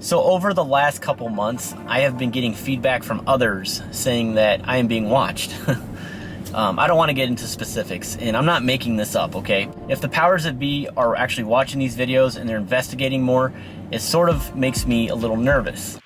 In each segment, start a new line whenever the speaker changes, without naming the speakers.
So over the last couple months, I have been getting feedback from others saying that I am being watched. I don't want to get into specifics, and I'm not making this up, okay? If the powers that be are actually watching these videos and they're investigating more, it sort of makes me a little nervous.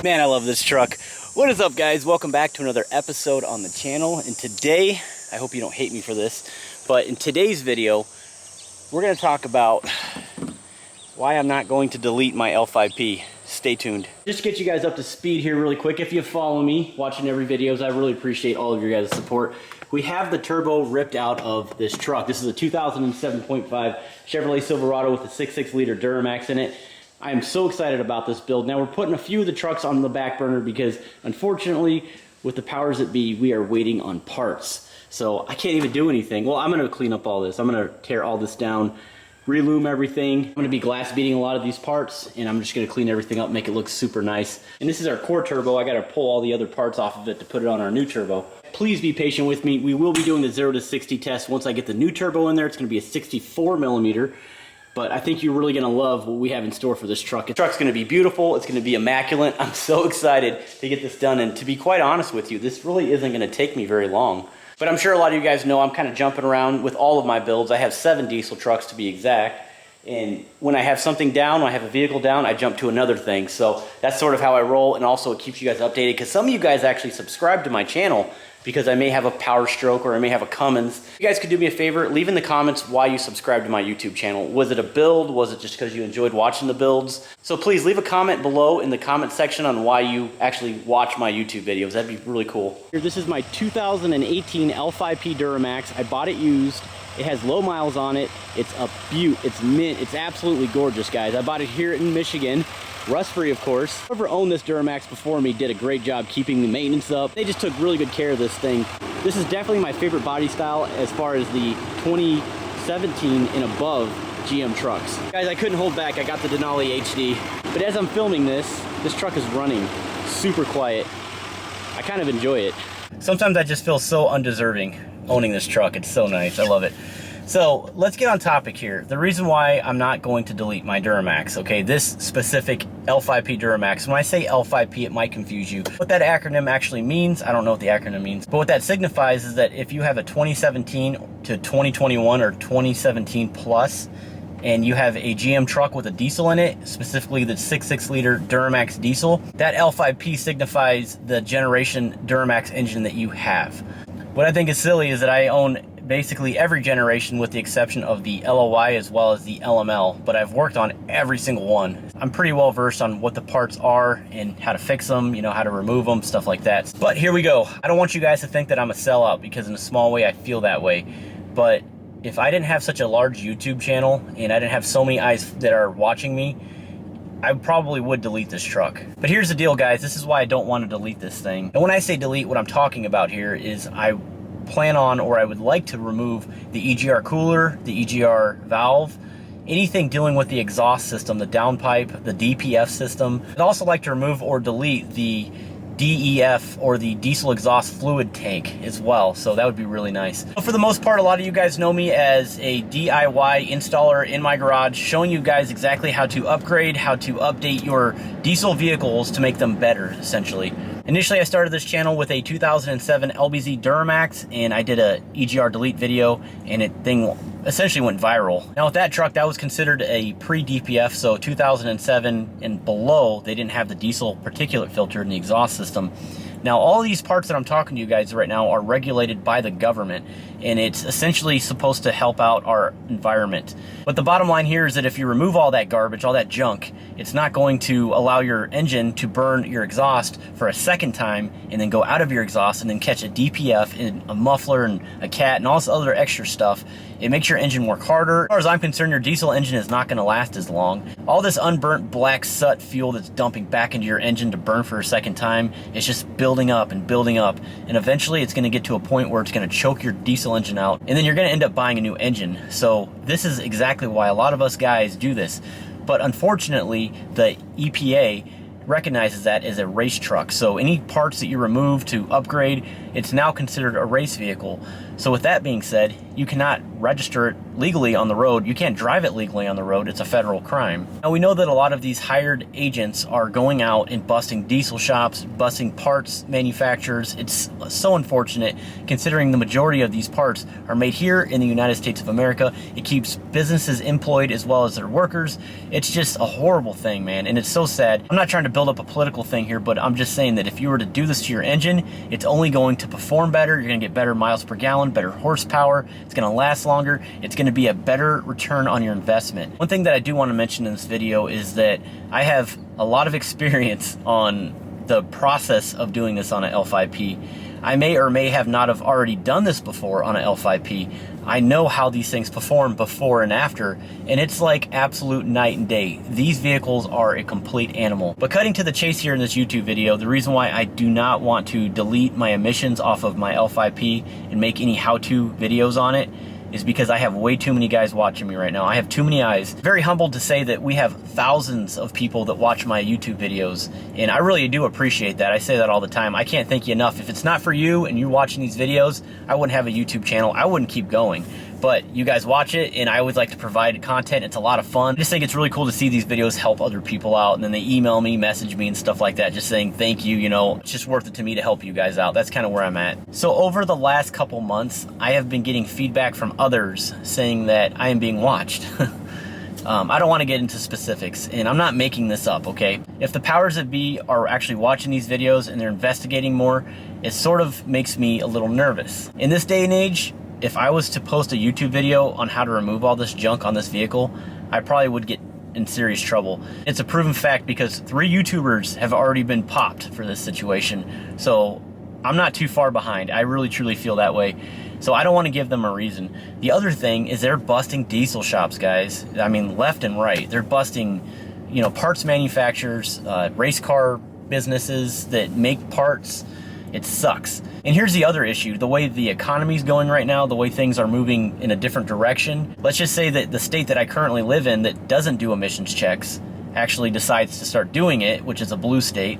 Man, I love this truck. What is up, guys? Welcome back to another episode on the channel. And today, I hope you don't hate me for this, but in today's video, we're going to talk about why I'm not going to delete my L5P. Stay tuned. Just to get you guys up to speed here really quick, if you follow me, watching every videos, I really appreciate all of your guys' support. We have the turbo ripped out of this truck. This is a 2007.5 Chevrolet Silverado with a 6.6 liter Duramax in it. I am so excited about this build. Now we're putting a few of the trucks on the back burner because unfortunately with the powers that be, we are waiting on parts. So I can't even do anything. Well, I'm gonna clean up all this. I'm gonna tear all this down, relume everything. I'm gonna be glass beating a lot of these parts, and I'm just gonna clean everything up, make it look super nice. And this is our core turbo. I gotta pull all the other parts off of it to put it on our new turbo. Please be patient with me. We will be doing the 0 to 60 test. Once I get the new turbo in there, it's gonna be a 64 millimeter. But I think you're really gonna love what we have in store for this truck. The truck's gonna be beautiful, it's gonna be immaculate. I'm so excited to get this done, and to be quite honest with you, this really isn't gonna take me very long. But I'm sure a lot of you guys know I'm kind of jumping around with all of my builds. I have 7 diesel trucks to be exact. And when I have something down, when I have a vehicle down, I jump to another thing. So that's sort of how I roll, and also it keeps you guys updated, because some of you guys actually subscribe to my channel because I may have a Powerstroke or I may have a Cummins. You guys could do me a favor, leave in the comments why you subscribe to my YouTube channel. Was it a build? Was it just because you enjoyed watching the builds? So please leave a comment below in the comment section on why you actually watch my YouTube videos. That'd be really cool. Here, this is my 2018 L5P Duramax. I bought it used. It has low miles on it. It's a beaut. It's mint. It's absolutely gorgeous, guys. I bought it here in Michigan. Rust-free, of course. Whoever owned this Duramax before me did a great job keeping the maintenance up. They just took really good care of this thing. This is definitely my favorite body style as far as the 2017 and above GM trucks. Guys, I couldn't hold back. I got the Denali HD. But as I'm filming this truck is running super quiet. I kind of enjoy it. Sometimes I just feel so undeserving owning this truck. It's so nice. I love it. So let's get on topic here. The reason why I'm not going to delete my Duramax, okay, this specific L5P Duramax, when I say L5P, it might confuse you. What that acronym actually means, I don't know what the acronym means, but what that signifies is that if you have a 2017 to 2021 or 2017 plus, and you have a GM truck with a diesel in it, specifically the 6.6 liter Duramax diesel, that L5P signifies the generation Duramax engine that you have. What I think is silly is that I own basically every generation with the exception of the LOY as well as the LML, but I've worked on every single one. I'm pretty well versed on what the parts are and how to fix them, you know, how to remove them, stuff like that. But here we go. I don't want you guys to think that I'm a sellout, because in a small way I feel that way. But if I didn't have such a large YouTube channel and I didn't have so many eyes that are watching me, I probably would delete this truck. But here's the deal, guys. This is why I don't want to delete this thing. And when I say delete, what I'm talking about here is I plan on, or I would like to remove the EGR cooler, the EGR valve, anything dealing with the exhaust system, the downpipe, the DPF system. I'd also like to remove or delete the DEF, or the diesel exhaust fluid tank as well, so that would be really nice. But for the most part, a lot of you guys know me as a DIY installer in my garage, showing you guys exactly how to upgrade, how to update your diesel vehicles to make them better, essentially. Initially, I started this channel with a 2007 LBZ Duramax, and I did a EGR delete video, and it thing essentially went viral. Now with that truck, that was considered a pre-DPF, so 2007 and below, they didn't have the diesel particulate filter in the exhaust system. Now, all these parts that I'm talking to you guys right now are regulated by the government, and it's essentially supposed to help out our environment. But the bottom line here is that if you remove all that garbage, all that junk, it's not going to allow your engine to burn your exhaust for a second time and then go out of your exhaust and then catch a DPF and a muffler and a cat and all this other extra stuff. It makes your engine work harder. As far as I'm concerned, your diesel engine is not going to last as long. All this unburnt black soot fuel that's dumping back into your engine to burn for a second time, it's just building up and building up. And eventually it's going to get to a point where it's going to choke your diesel engine out. And then you're going to end up buying a new engine. So this is exactly why a lot of us guys do this. But unfortunately, the EPA recognizes that as a race truck. So any parts that you remove to upgrade, it's now considered a race vehicle. So with that being said, you cannot register it legally on the road. You can't drive it legally on the road. It's a federal crime. Now, we know that a lot of these hired agents are going out and busting diesel shops, busting parts manufacturers. It's so unfortunate considering the majority of these parts are made here in the United States of America. It keeps businesses employed as well as their workers. It's just a horrible thing, man, and it's so sad. I'm not trying to build up a political thing here, but I'm just saying that if you were to do this to your engine, it's only going to perform better. You're going to get better miles per gallon, better horsepower. It's going to last longer. It's going to be a better return on your investment. One thing that I do want to mention in this video is that I have a lot of experience on the process of doing this on an L5P. I may or may have not have already done this before on an L5P. I know how these things perform before and after, and it's like absolute night and day. These vehicles are a complete animal. But cutting to the chase here in this YouTube video, the reason why I do not want to delete my emissions off of my L5P and make any how-to videos on it is because I have way too many guys watching me right now. I have too many eyes. Very humbled to say that we have thousands of people that watch my YouTube videos, and I really do appreciate that. I say that all the time. I can't thank you enough. If it's not for you and you watching these videos, I wouldn't have a YouTube channel. I wouldn't keep going. But you guys watch it, and I always like to provide content. It's a lot of fun. I just think it's really cool to see these videos help other people out, and then they email me, message me, and stuff like that, just saying thank you. You know, it's just worth it to me to help you guys out. That's kind of where I'm at. So over the last couple months, I have been getting feedback from others saying that I am being watched. I don't want to get into specifics, and I'm not making this up, okay? If the powers that be are actually watching these videos and they're investigating more, it sort of makes me a little nervous. In this day and age, if I was to post a YouTube video on how to remove all this junk on this vehicle, I probably would get in serious trouble. It's a proven fact because 3 YouTubers have already been popped for this situation. So I'm not too far behind. I really truly feel that way. So I don't want to give them a reason. The other thing is they're busting diesel shops, guys. I mean, left and right. They're busting, you know, parts manufacturers, race car businesses that make parts. It sucks. And here's the other issue. The way the economy's going right now, the way things are moving in a different direction. Let's just say that the state that I currently live in that doesn't do emissions checks actually decides to start doing it, which is a blue state,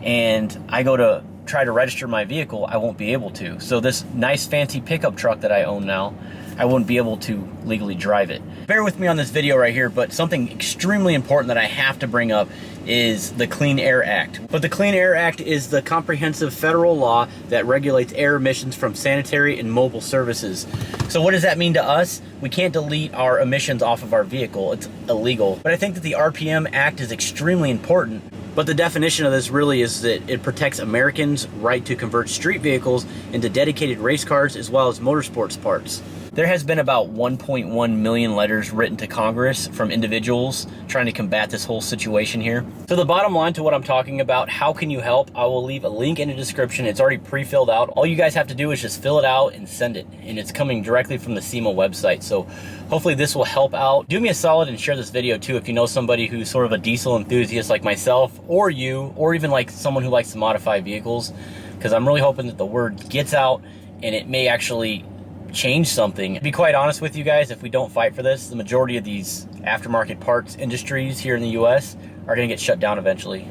and I go to try to register my vehicle, I won't be able to. So this nice fancy pickup truck that I own now, I wouldn't be able to legally drive it. Bear with me on this video right here, but something extremely important that I have to bring up is the Clean Air Act. But the Clean Air Act is the comprehensive federal law that regulates air emissions from sanitary and mobile services. So what does that mean to us? We can't delete our emissions off of our vehicle. It's illegal. But I think that the RPM Act is extremely important. But the definition of this really is that it protects Americans' right to convert street vehicles into dedicated race cars as well as motorsports parts. There has been about 1.1 million letters written to Congress from individuals trying to combat this whole situation here. So the bottom line to what I'm talking about, how can you help? I will leave a link in the description. It's already pre-filled out. All you guys have to do is just fill it out and send it. And it's coming directly from the SEMA website. So hopefully this will help out. Do me a solid and share this video too if you know somebody who's sort of a diesel enthusiast like myself, or you, or even like someone who likes to modify vehicles. Because I'm really hoping that the word gets out and it may actually change something. To be quite honest with you guys, if we don't fight for this, the majority of these aftermarket parts industries here in the US are going to get shut down eventually.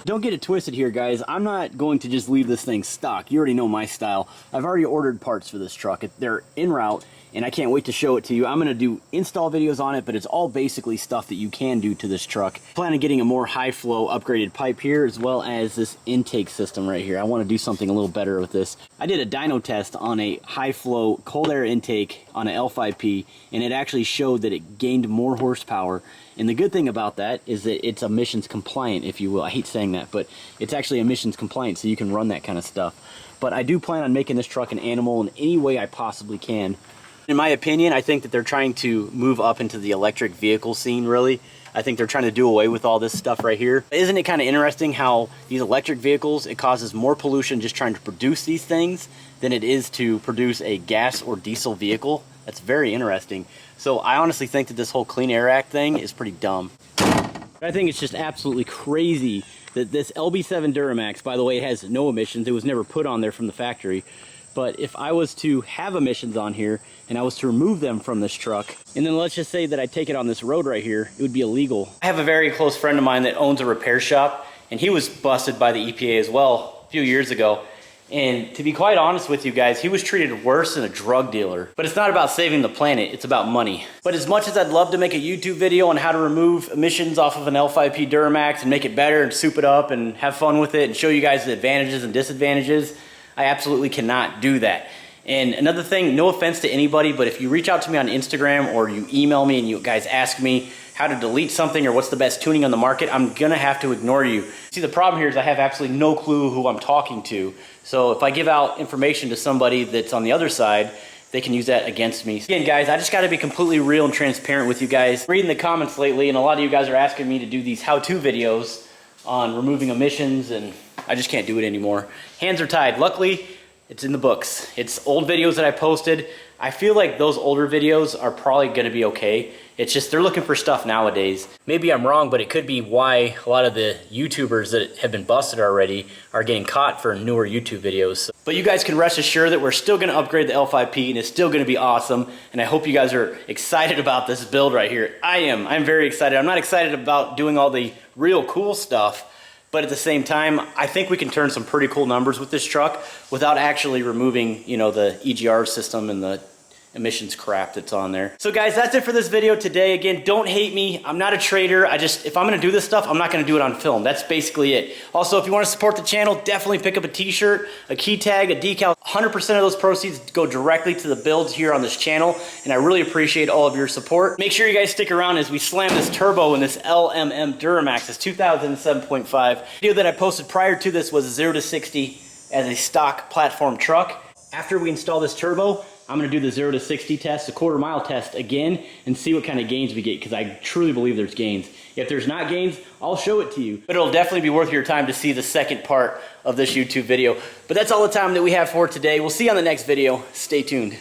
Don't get it twisted here, guys. I'm not going to just leave this thing stock. You already know my style. I've already ordered parts for this truck. They're en route, and I can't wait to show it to you. I'm gonna do install videos on it, but it's all basically stuff that you can do to this truck. I plan on getting a more high flow upgraded pipe here, as well as this intake system right here. I wanna do something a little better with this. I did a dyno test on a high flow cold air intake on an L5P, and it actually showed that it gained more horsepower. And the good thing about that is that it's emissions compliant, if you will. I hate saying that, but it's actually emissions compliant, so you can run that kind of stuff. But I do plan on making this truck an animal in any way I possibly can. In my opinion, I think that they're trying to move up into the electric vehicle scene, really. I think they're trying to do away with all this stuff right here. Isn't it kind of interesting how these electric vehicles, it causes more pollution just trying to produce these things than it is to produce a gas or diesel vehicle? That's very interesting. So I honestly think that this whole Clean Air Act thing is pretty dumb. I think it's just absolutely crazy that this LB7 Duramax, by the way, it has no emissions. It was never put on there from the factory. But if I was to have emissions on here and I was to remove them from this truck, and then let's just say that I take it on this road right here, it would be illegal. I have a very close friend of mine that owns a repair shop, and he was busted by the EPA as well a few years ago. And to be quite honest with you guys, he was treated worse than a drug dealer. But it's not about saving the planet, it's about money. But as much as I'd love to make a YouTube video on how to remove emissions off of an L5P Duramax and make it better and soup it up and have fun with it and show you guys the advantages and disadvantages, I absolutely cannot do that. And another thing, no offense to anybody, but if you reach out to me on Instagram or you email me and you guys ask me how to delete something or what's the best tuning on the market, I'm gonna have to ignore you. See, the problem here is I have absolutely no clue who I'm talking to. So if I give out information to somebody that's on the other side, they can use that against me. Again, guys, I just gotta be completely real and transparent with you guys. Reading the comments lately, and a lot of you guys are asking me to do these how-to videos on removing emissions, and I just can't do it anymore. Hands are tied. Luckily, it's in the books. It's old videos that I posted. I feel like those older videos are probably gonna be okay. It's just they're looking for stuff nowadays. Maybe I'm wrong, but it could be why a lot of the YouTubers that have been busted already are getting caught for newer YouTube videos. But you guys can rest assured that we're still gonna upgrade the L5P and it's still gonna be awesome. And I hope you guys are excited about this build right here. I am. I'm very excited. I'm not excited about doing all the real cool stuff, but at the same time, I think we can turn some pretty cool numbers with this truck without actually removing, you know, the EGR system and the emissions crap that's on there. So guys, that's it for this video today. Again, don't hate me. I'm not a trader. If I'm gonna do this stuff, I'm not gonna do it on film. That's basically it. Also, if you wanna support the channel, definitely pick up a t-shirt, a key tag, a decal. 100% of those proceeds go directly to the builds here on this channel, and I really appreciate all of your support. Make sure you guys stick around as we slam this turbo in this LMM Duramax, this 2007.5. Video that I posted prior to this was 0 to 60 as a stock platform truck. After we install this turbo, I'm gonna do the 0 to 60 test, the quarter-mile test again, and see what kind of gains we get, because I truly believe there's gains. If there's not gains, I'll show it to you. But it'll definitely be worth your time to see the second part of this YouTube video. But that's all the time that we have for today. We'll see you on the next video. Stay tuned.